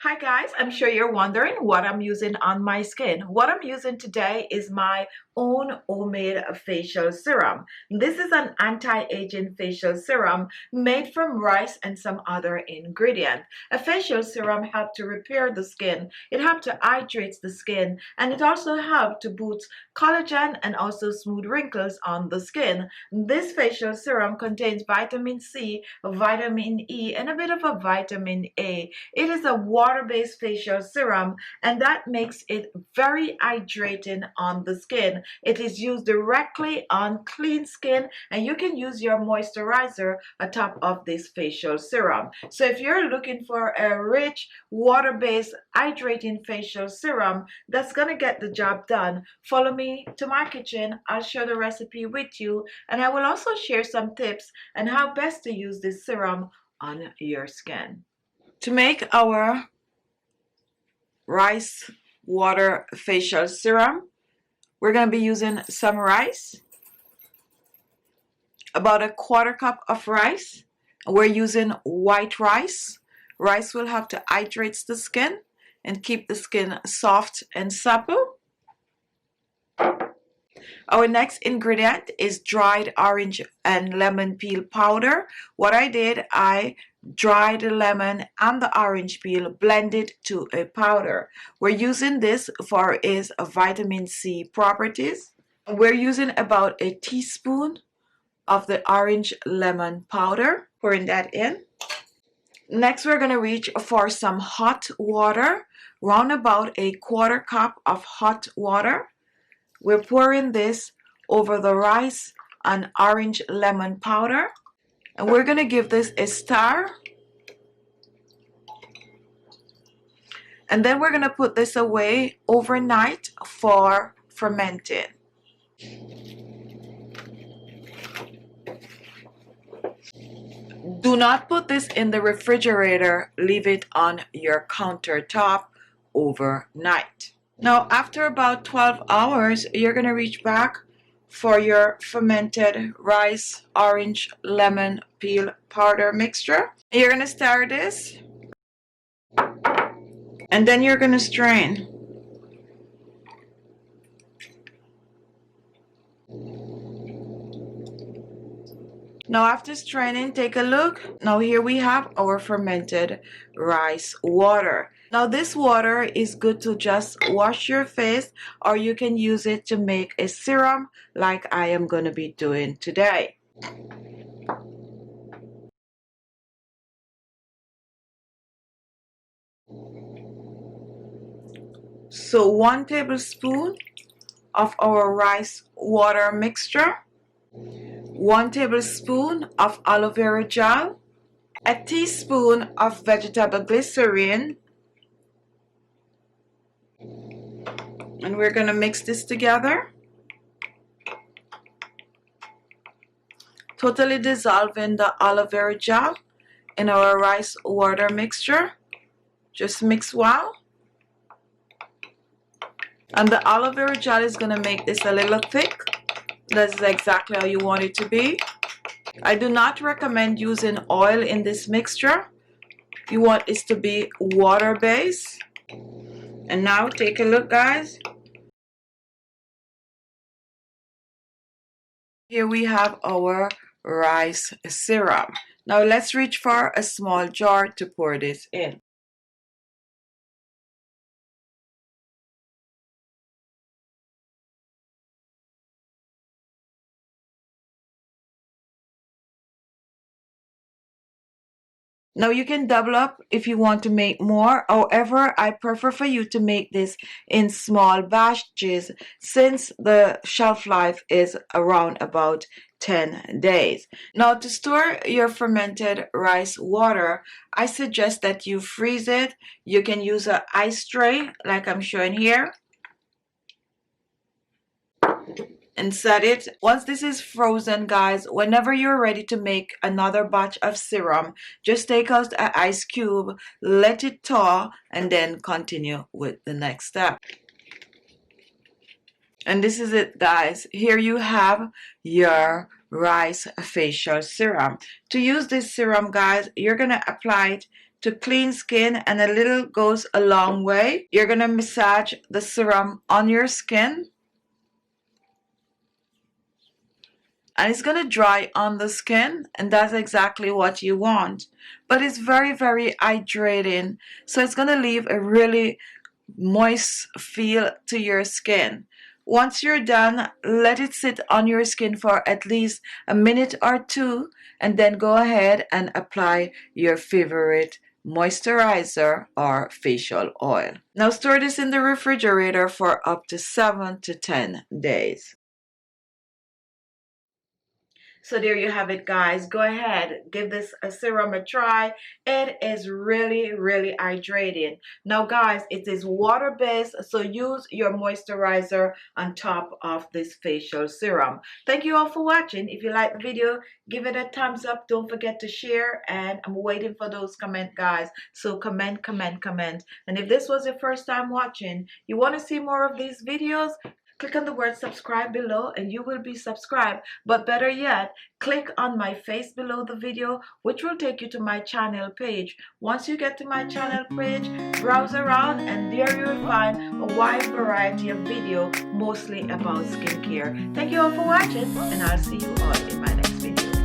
Hi guys, I'm sure you're wondering what I'm using on my skin. What I'm using today is my own homemade facial serum. This is an anti-aging facial serum made from rice and some other ingredients. A facial serum helps to repair the skin, it helps to hydrate the skin, and it also helps to boost collagen and also smooth wrinkles on the skin. This facial serum contains vitamin C, vitamin E, and a bit of a vitamin A. It is a water-based facial serum, and that makes it very hydrating on the skin. It is used directly on clean skin, and you can use your moisturizer atop of this facial serum. So if you're looking for a rich water-based hydrating facial serum that's gonna get the job done, follow me to my kitchen. I'll share the recipe with you, and I will also share some tips on how best to use this serum on your skin. To make our rice water facial serum, we're going to be using some rice, about a quarter cup of rice. We're using white rice. Rice will help to hydrate the skin and keep the skin soft and supple. Our next ingredient is dried orange and lemon peel powder. What I did, I dried the lemon and the orange peel, blended to a powder. We're using this for its vitamin C properties. We're using about a teaspoon of the orange lemon powder, pouring that in. Next, we're going to reach for some hot water, round about a quarter cup of hot water. We're pouring this over the rice and orange lemon powder, and we're going to give this a stir. And then we're going to put this away overnight for fermenting. Do not put this in the refrigerator. Leave it on your countertop overnight. Now, after about 12 hours, you're going to reach back for your fermented rice, orange, lemon peel powder mixture. You're going to stir this, and then you're going to strain. Now, after straining, take a look. Now, here we have our fermented rice water. Now, this water is good to just wash your face, or you can use it to make a serum like I am going to be doing today. So 1 tablespoon of our rice water mixture, 1 tablespoon of aloe vera gel, a teaspoon of vegetable glycerin, and we're going to mix this together, totally dissolving the aloe vera gel in our rice water mixture. Just mix well. And the aloe vera gel is going to make this a little thick. That's exactly how you want it to be. I do not recommend using oil in this mixture. You want this to be water-based. And now take a look, guys. Here we have our rice serum. Now let's reach for a small jar to pour this in. Now you can double up if you want to make more. However, I prefer for you to make this in small batches since the shelf life is around about 10 days. Now, to store your fermented rice water, I suggest that you freeze it. You can use an ice tray like I'm showing here, and set it. Once this is frozen, guys, whenever you're ready to make another batch of serum, just take out an ice cube, let it thaw, and then continue with the next step. And this is it, guys. Here you have your rice facial serum. To use this serum, guys, you're gonna apply it to clean skin, and a little goes a long way. You're going to massage the serum on your skin, and it's going to dry on the skin, and that's exactly what you want. But it's very, very hydrating, so it's going to leave a really moist feel to your skin. Once you're done, let it sit on your skin for at least a minute or two, and then go ahead and apply your favorite moisturizer or facial oil. Now store this in the refrigerator for up to 7 to 10 days. So there you have it, guys. Go ahead, give this a serum a try. It is really, really hydrating. Now, guys, it is water-based, so use your moisturizer on top of this facial serum. Thank you all for watching. If you like the video, give it a thumbs up. Don't forget to share, and I'm waiting for those comments, guys. So comment, comment, comment. And if this was your first time watching, you want to see more of these videos, click on the word subscribe below and you will be subscribed. But better yet, click on my face below the video, which will take you to my channel page. Once you get to my channel page, browse around, and there you will find a wide variety of video, mostly about skincare. Thank you all for watching, and I'll see you all in my next video.